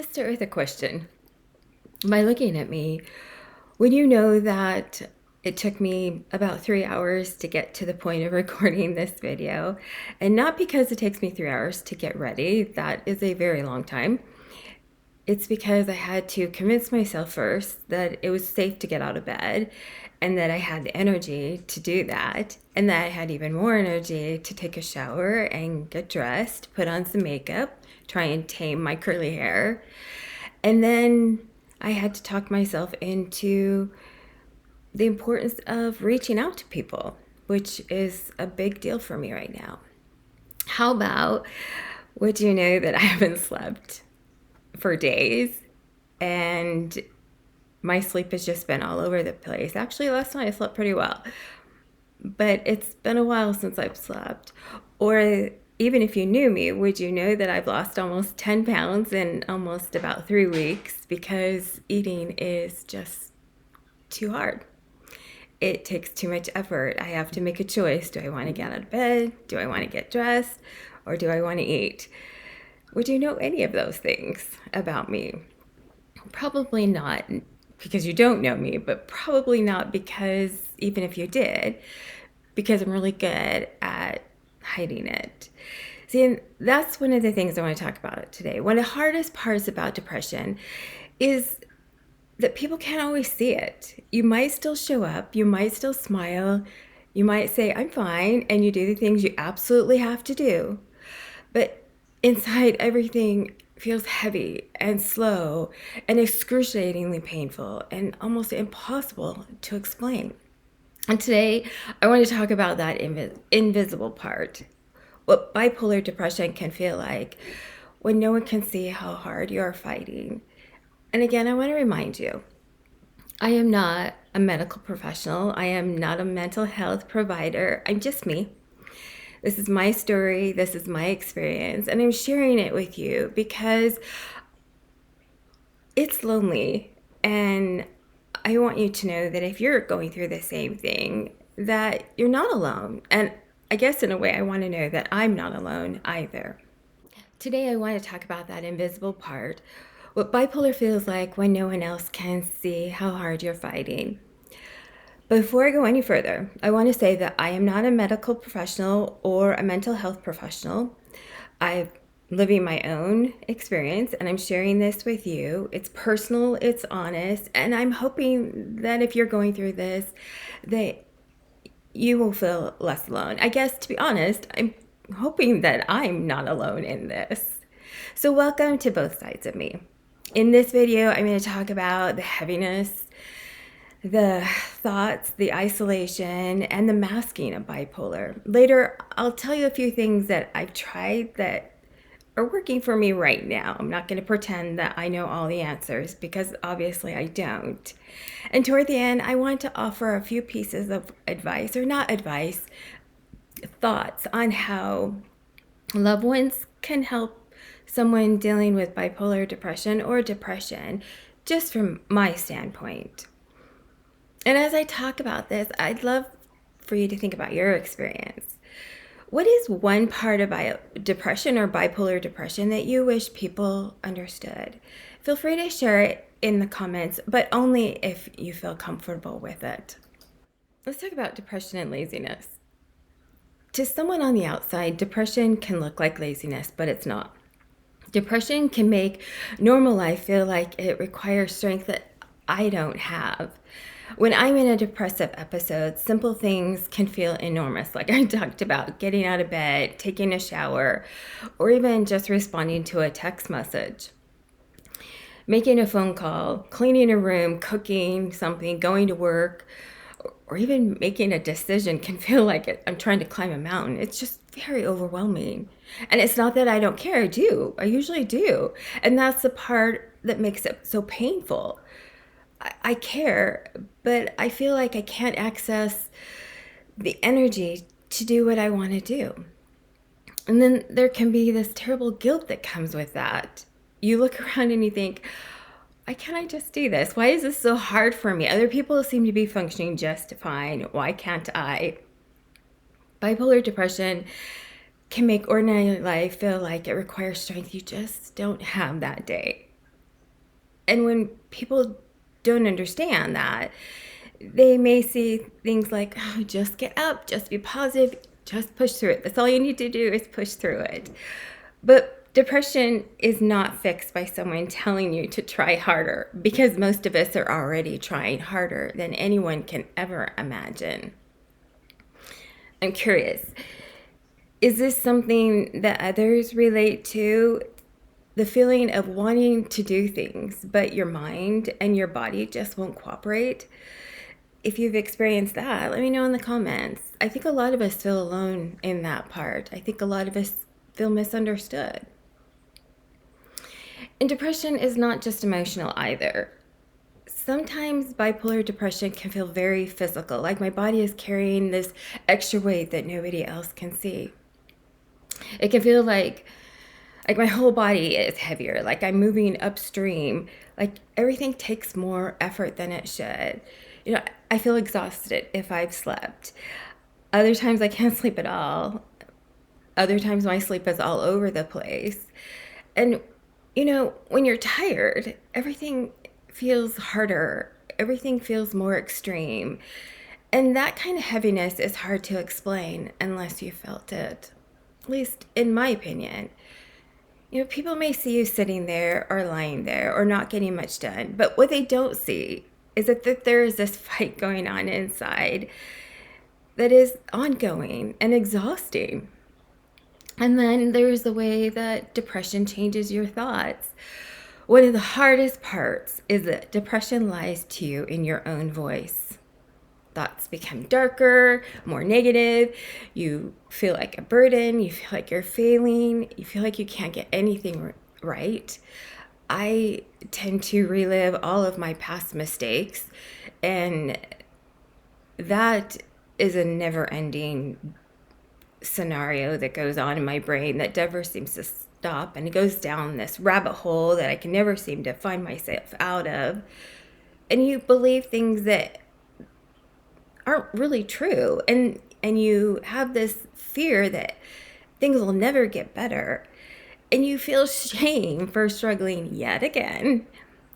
Let's start with a question. By looking at me, would you know that it took me about 3 hours to get to the point of recording this video? And not because it takes me 3 hours to get ready, that is a very long time. It's because I had to convince myself first that it was safe to get out of bed and that I had the energy to do that, and that I had even more energy to take a shower and get dressed, put on some makeup, try and tame my curly hair. And then I had to talk myself into the importance of reaching out to people, which is a big deal for me right now. How about, would you know that I haven't slept for days and my sleep has just been all over the place? Actually, last night I slept pretty well, but it's been a while since I've slept. Or even if you knew me, would you know that I've lost almost 10 pounds in almost about 3 weeks because eating is just too hard? It takes too much effort. I have to make a choice. Do I want to get out of bed? Do I want to get dressed? Or do I want to eat? Would you know any of those things about me? Probably not because you don't know me, but probably not because, even if you did, because I'm really good at hiding it. See, and that's one of the things I want to talk about today. One of the hardest parts about depression is that people can't always see it. You might still show up, you might still smile, you might say, I'm fine, and you do the things you absolutely have to do. But inside, everything feels heavy and slow and excruciatingly painful and almost impossible to explain. And today, I want to talk about that invisible part. What bipolar depression can feel like when no one can see how hard you're fighting. And again, I want to remind you, I am not a medical professional. I am not a mental health provider. I'm just me. This is my story. This is my experience. And I'm sharing it with you because it's lonely. And I want you to know that if you're going through the same thing, that you're not alone. And I guess in a way, I want to know that I'm not alone either. Today, I want to talk about that invisible part, what bipolar feels like when no one else can see how hard you're fighting. Before I go any further, I want to say that I am not a medical professional or a mental health professional. I'm living my own experience and I'm sharing this with you. It's personal, it's honest, and I'm hoping that if you're going through this, that you will feel less alone. I guess, to be honest, I'm hoping that I'm not alone in this. So welcome to both sides of me. In this video, I'm going to talk about the heaviness, the thoughts, the isolation, and the masking of bipolar. Later, I'll tell you a few things that I've tried that are working for me right now. I'm not going to pretend that I know all the answers because obviously I don't. And toward the end, I want to offer a few pieces of advice, or not advice, thoughts on how loved ones can help someone dealing with bipolar depression or depression, just from my standpoint. And as I talk about this, I'd love for you to think about your experience. What is one part of depression or bipolar depression that you wish people understood? Feel free to share it in the comments, but only if you feel comfortable with it. Let's talk about depression and laziness. To someone on the outside, depression can look like laziness, but it's not. Depression can make normal life feel like it requires strength that I don't have. When I'm in a depressive episode, simple things can feel enormous, like I talked about, getting out of bed, taking a shower, or even just responding to a text message. Making a phone call, cleaning a room, cooking something, going to work, or even making a decision can feel like I'm trying to climb a mountain. It's just very overwhelming. And it's not that I don't care. I do. I usually do. And that's the part that makes it so painful. I care, but I feel like I can't access the energy to do what I want to do. And then there can be this terrible guilt that comes with that. You look around and you think, why can't I just do this? Why is this so hard for me? Other people seem to be functioning just fine. Why can't I? Bipolar depression can make ordinary life feel like it requires strength you just don't have that day. And when people don't understand that, they may see things like, oh, just get up, just be positive, just push through it. That's all you need to do is push through it. But depression is not fixed by someone telling you to try harder, because most of us are already trying harder than anyone can ever imagine. I'm curious, is this something that others relate to? The feeling of wanting to do things, but your mind and your body just won't cooperate? If you've experienced that, let me know in the comments. I think a lot of us feel alone in that part. I think a lot of us feel misunderstood. And depression is not just emotional either. Sometimes bipolar depression can feel very physical, like my body is carrying this extra weight that nobody else can see. It can feel like my whole body is heavier, like I'm moving upstream, like everything takes more effort than it should. I feel exhausted if I've slept. Other times I can't sleep at all. Other times my sleep is all over the place. And when you're tired, everything feels harder. Everything feels more extreme. And that kind of heaviness is hard to explain unless you felt it. At least in my opinion. People may see you sitting there or lying there or not getting much done, but what they don't see is that there is this fight going on inside that is ongoing and exhausting. And then there's the way that depression changes your thoughts. One of the hardest parts is that depression lies to you in your own voice. Thoughts become darker, more negative. You feel like a burden. You feel like you're failing. You feel like you can't get anything right. I tend to relive all of my past mistakes, and that is a never-ending scenario that goes on in my brain that never seems to stop, and it goes down this rabbit hole that I can never seem to find myself out of. And you believe things that aren't really true, and you have this fear that things will never get better, and you feel shame for struggling yet again.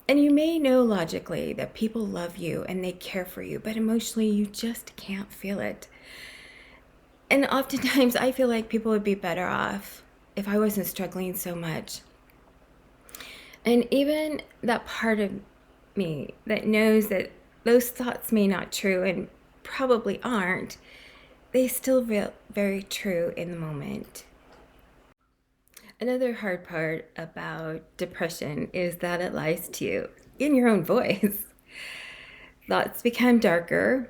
And you may know logically that people love you and they care for you, but emotionally you just can't feel it. And oftentimes I feel like people would be better off if I wasn't struggling so much. And even that part of me that knows that those thoughts may not true and probably aren't, they still feel very true in the moment. Another hard part about depression is that it lies to you in your own voice. Thoughts become darker.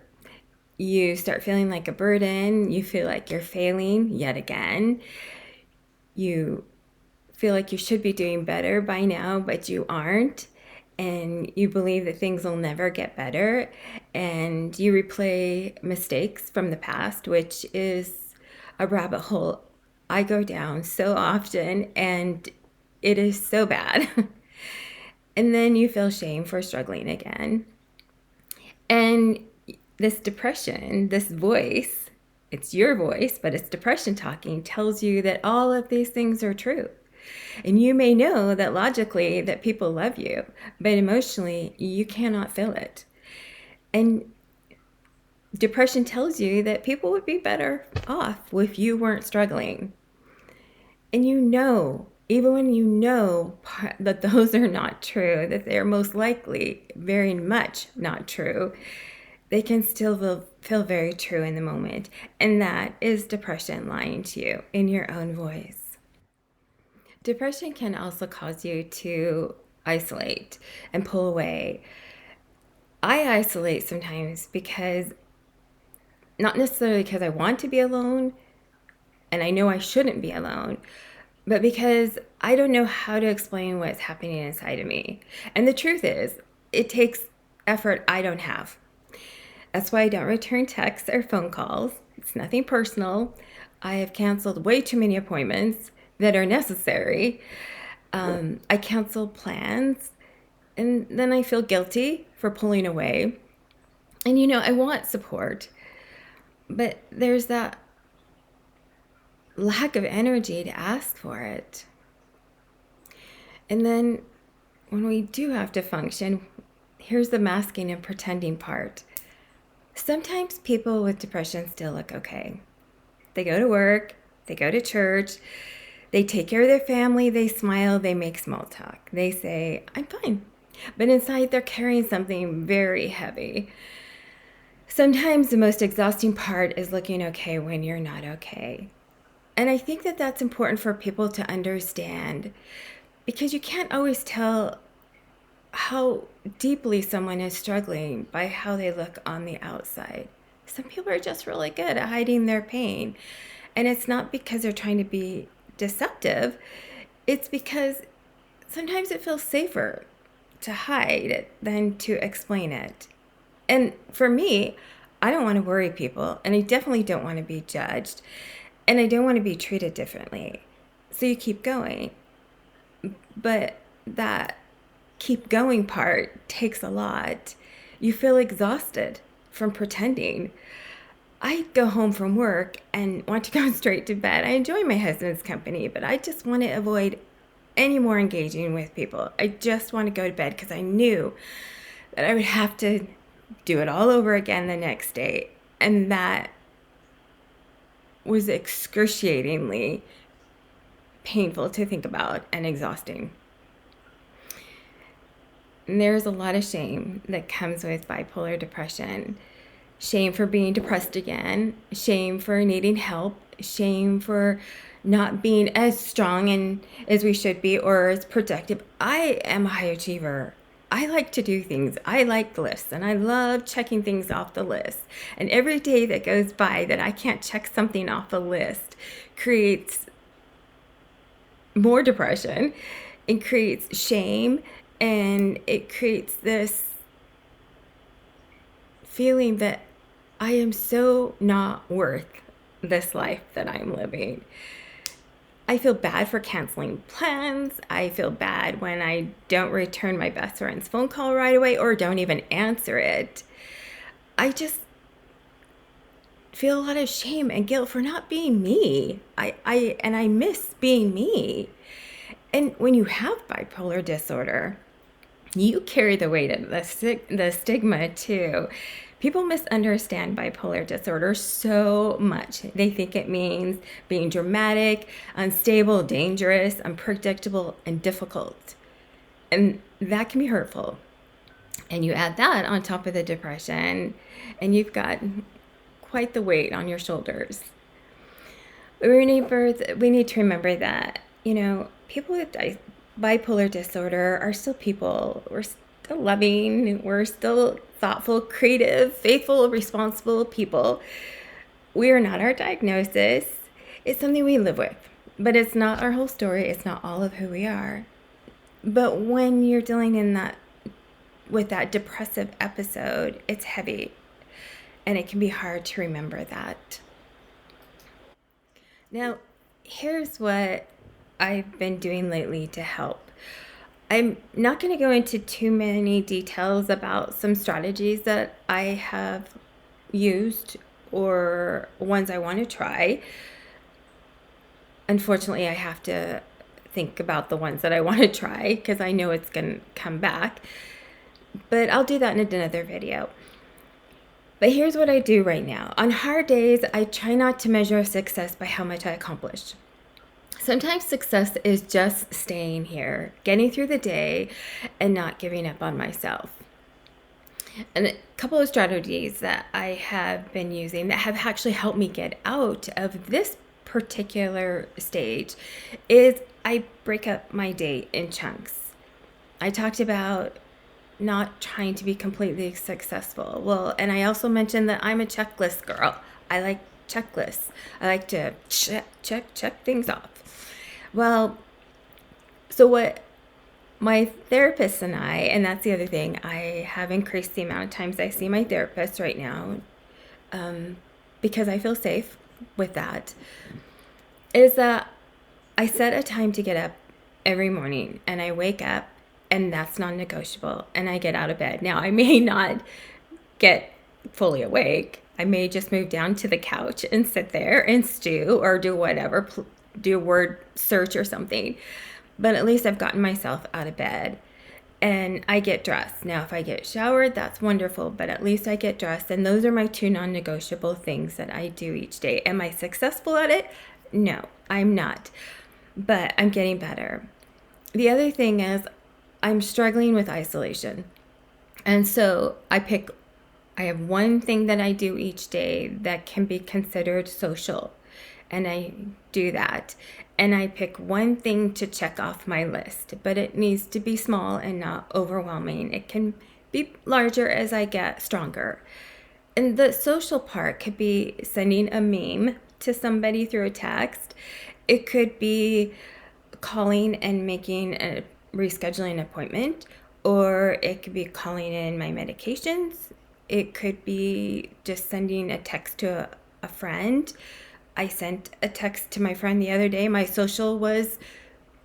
You start feeling like a burden. You feel like you're failing yet again. You feel like you should be doing better by now, but you aren't. And you believe that things will never get better. And you replay mistakes from the past, which is a rabbit hole I go down so often, and it is so bad. And then you feel shame for struggling again. And this depression, this voice, it's your voice, but it's depression talking, tells you that all of these things are true. And you may know that logically that people love you, but emotionally you cannot feel it. And depression tells you that people would be better off if you weren't struggling. And even when you know that those are not true, that they're most likely very much not true, they can still feel very true in the moment. And that is depression lying to you in your own voice. Depression can also cause you to isolate and pull away. I isolate sometimes because, not necessarily because I want to be alone, and I know I shouldn't be alone, but because I don't know how to explain what's happening inside of me. And the truth is, it takes effort I don't have. That's why I don't return texts or phone calls. It's nothing personal. I have canceled way too many appointments that are necessary. I cancel plans, and then I feel guilty for pulling away. And I want support, but there's that lack of energy to ask for it. And then when we do have to function, here's the masking and pretending part. Sometimes people with depression still look okay. They go to work, they go to church, they take care of their family, they smile, they make small talk. They say, I'm fine. But inside, they're carrying something very heavy. Sometimes the most exhausting part is looking okay when you're not okay. And I think that that's important for people to understand because you can't always tell how deeply someone is struggling by how they look on the outside. Some people are just really good at hiding their pain. And it's not because they're trying to be deceptive, it's because sometimes it feels safer to hide it than to explain it. And for me, I don't want to worry people, and I definitely don't want to be judged, and I don't want to be treated differently. So you keep going. But that keep going part takes a lot. You feel exhausted from pretending. I go home from work and want to go straight to bed. I enjoy my husband's company, but I just want to avoid any more engaging with people. I just want to go to bed because I knew that I would have to do it all over again the next day. And that was excruciatingly painful to think about and exhausting. And there's a lot of shame that comes with bipolar depression. Shame for being depressed again, shame for needing help, shame for not being as strong and as we should be or as productive. I am a high achiever. I like to do things. I like lists and I love checking things off the list. And every day that goes by that I can't check something off a list creates more depression. It creates shame and it creates this feeling that I am so not worth this life that I'm living. I feel bad for canceling plans. I feel bad when I don't return my best friend's phone call right away or don't even answer it. I just feel a lot of shame and guilt for not being me. I miss being me. And when you have bipolar disorder, you carry the weight of the stigma too. People misunderstand bipolar disorder so much. They think it means being dramatic, unstable, dangerous, unpredictable, and difficult. And that can be hurtful. And you add that on top of the depression, and you've got quite the weight on your shoulders. We need to remember that, people with bipolar disorder are still people. We're still loving, we're still thoughtful, creative, faithful, responsible people. We are not our diagnosis. It's something we live with, but it's not our whole story. It's not all of who we are. But when you're dealing with that depressive episode, it's heavy, and it can be hard to remember that. Now, here's what I've been doing lately to help. I'm not going to go into too many details about some strategies that I have used or ones I want to try. Unfortunately, I have to think about the ones that I want to try because I know it's going to come back. But I'll do that in another video. But here's what I do right now. On hard days, I try not to measure success by how much I accomplished. Sometimes success is just staying here, getting through the day, and not giving up on myself. And a couple of strategies that I have been using that have actually helped me get out of this particular stage is I break up my day in chunks. I talked about not trying to be completely successful. Well, and I also mentioned that I'm a checklist girl. I like checklists. I like to check things off. Well, so what my therapist and and that's the other thing, I have increased the amount of times I see my therapist right now because I feel safe with that, is that I set a time to get up every morning and I wake up and that's non-negotiable and I get out of bed. Now, I may not get fully awake. I may just move down to the couch and sit there and stew or do whatever, do a word search or something. But at least I've gotten myself out of bed. and I get dressed. Now, if I get showered, that's wonderful, but at least I get dressed. And those are my two non-negotiable things that I do each day. Am I successful at it? No, I'm not, but I'm getting better. The other thing is I'm struggling with isolation. And so I have one thing that I do each day that can be considered social, and I do that. And I pick one thing to check off my list, but it needs to be small and not overwhelming. It can be larger as I get stronger. And the social part could be sending a meme to somebody through a text. It could be calling and making a rescheduling an appointment, or it could be calling in my medications. It could be just sending a text to a friend. I sent a text to my friend the other day. My social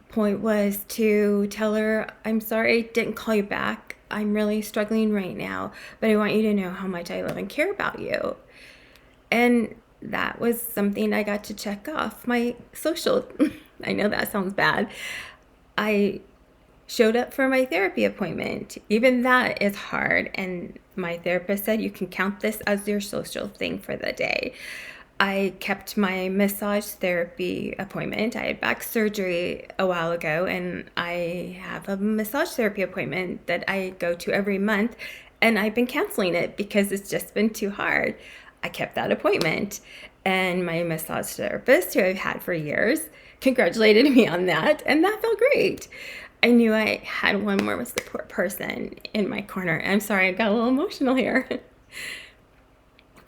point was to tell her, I'm sorry I didn't call you back. I'm really struggling right now, but I want you to know how much I love and care about you. And that was something I got to check off my social. I know that sounds bad. I showed up for my therapy appointment. Even that is hard. And my therapist said, you can count this as your social thing for the day. I kept my massage therapy appointment. I had back surgery a while ago, and I have a massage therapy appointment that I go to every month, and I've been canceling it because it's just been too hard. I kept that appointment, and my massage therapist, who I've had for years, congratulated me on that, and that felt great. I knew I had one more support person in my corner. I'm sorry, I got a little emotional here.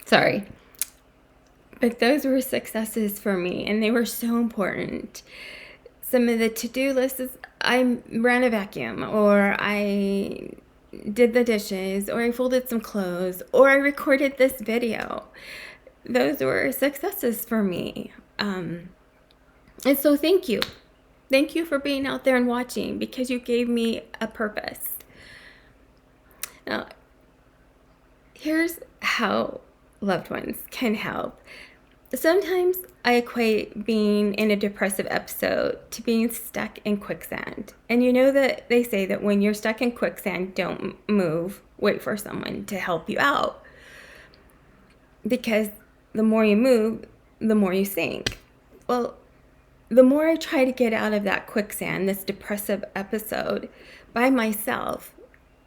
Sorry. But those were successes for me, and they were so important. Some of the to-do lists is I ran a vacuum, or I did the dishes, or I folded some clothes, or I recorded this video. Those were successes for me. And so thank you. Thank you for being out there and watching, because you gave me a purpose. Now, here's how loved ones can help. Sometimes I equate being in a depressive episode to being stuck in quicksand. And you know that they say that when you're stuck in quicksand, don't move, wait for someone to help you out. Because the more you move, the more you sink. Well, the more I try to get out of that quicksand, this depressive episode, by myself,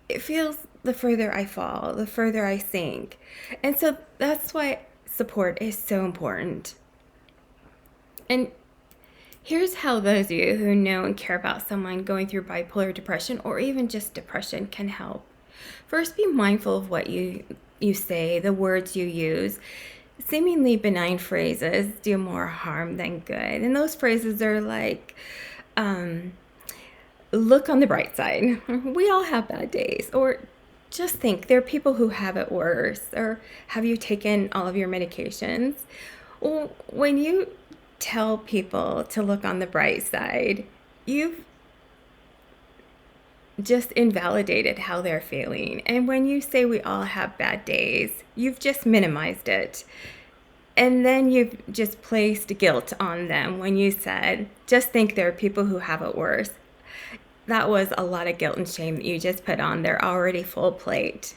it feels the further I fall, the further I sink. And so that's why support is so important. And here's how those of you who know and care about someone going through bipolar depression, or even just depression, can help. First, be mindful of what you say, the words you use. Seemingly benign phrases do more harm than good. And those phrases are like, look on the bright side. We all have bad days. Or just think, there are people who have it worse. Or have you taken all of your medications? Well, when you tell people to look on the bright side, you've just invalidated how they're feeling. And when you say we all have bad days, you've just minimized it. And then you've just placed guilt on them when you said, just think there are people who have it worse. That was a lot of guilt and shame that you just put on their already full plate.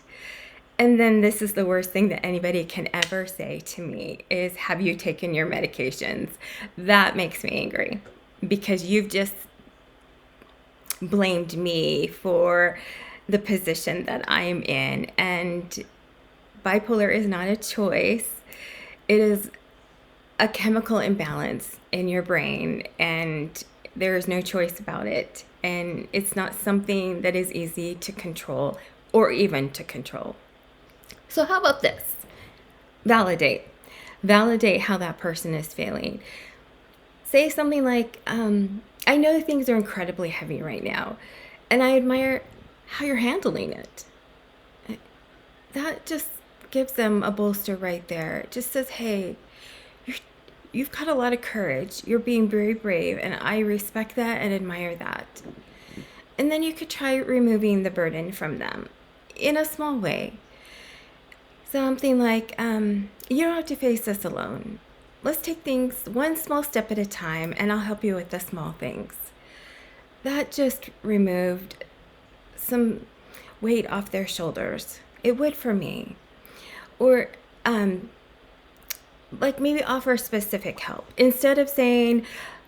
And then this is the worst thing that anybody can ever say to me is, have you taken your medications? That makes me angry, because you've just blamed me for the position that I'm in. And bipolar is not a choice. It is a chemical imbalance in your brain, and there is no choice about it. And it's not something that is easy to control, or even to control. So how about this? Validate. Validate how that person is feeling. Say something like, I know things are incredibly heavy right now, and I admire how you're handling it. That just gives them a bolster right there. It just says, hey, you've got a lot of courage. You're being very brave, and I respect that and admire that. And then you could try removing the burden from them in a small way. Something like, you don't have to face this alone. Let's take things one small step at a time, and I'll help you with the small things. That just removed some weight off their shoulders. It would for me. Or like maybe offer specific help. Instead of saying,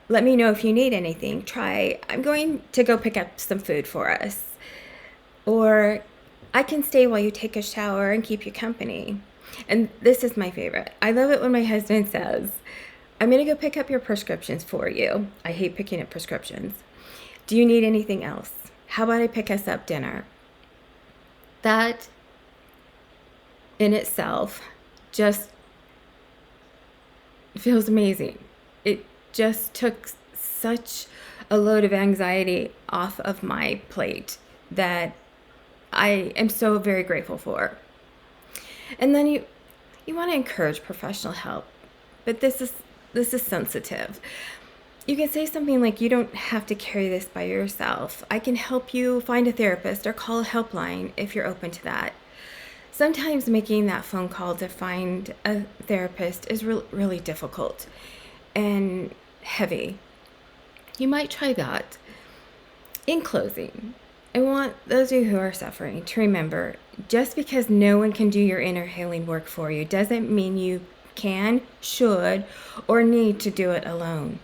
let me know if you need anything, try, I'm going to go pick up some food for us. Or I can stay while you take a shower and keep you company. And this is my favorite. I love it when my husband says, I'm going to go pick up your prescriptions for you. I hate picking up prescriptions. Do you need anything else? How about I pick us up dinner? That in itself just feels amazing. It just took such a load of anxiety off of my plate that I am so very grateful for. And then you want to encourage professional help, but this is sensitive. You can say something like, you don't have to carry this by yourself. I can help you find a therapist or call a helpline if you're open to that. Sometimes making that phone call to find a therapist is really difficult and heavy. You might try that. In closing, I want those of you who are suffering to remember, just because no one can do your inner healing work for you doesn't mean you can, should, or need to do it alone.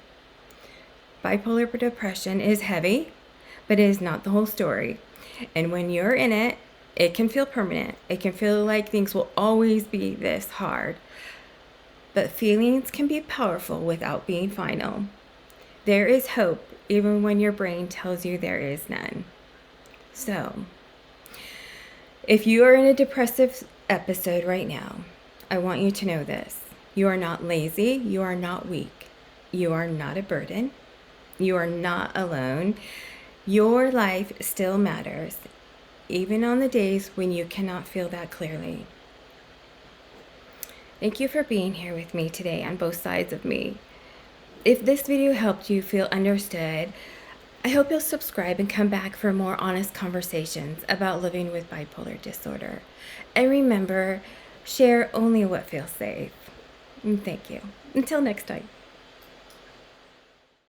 Bipolar depression is heavy, but it is not the whole story. And when you're in it, it can feel permanent. It can feel like things will always be this hard. But feelings can be powerful without being final. There is hope even when your brain tells you there is none. So, if you are in a depressive episode right now, I want you to know this. You are not lazy. You are not weak. You are not a burden. You are not alone. Your life still matters, even on the days when you cannot feel that clearly. Thank you for being here with me today on both sides of me. If this video helped you feel understood, I hope you'll subscribe and come back for more honest conversations about living with bipolar disorder. And remember, share only what feels safe. And thank you. Until next time.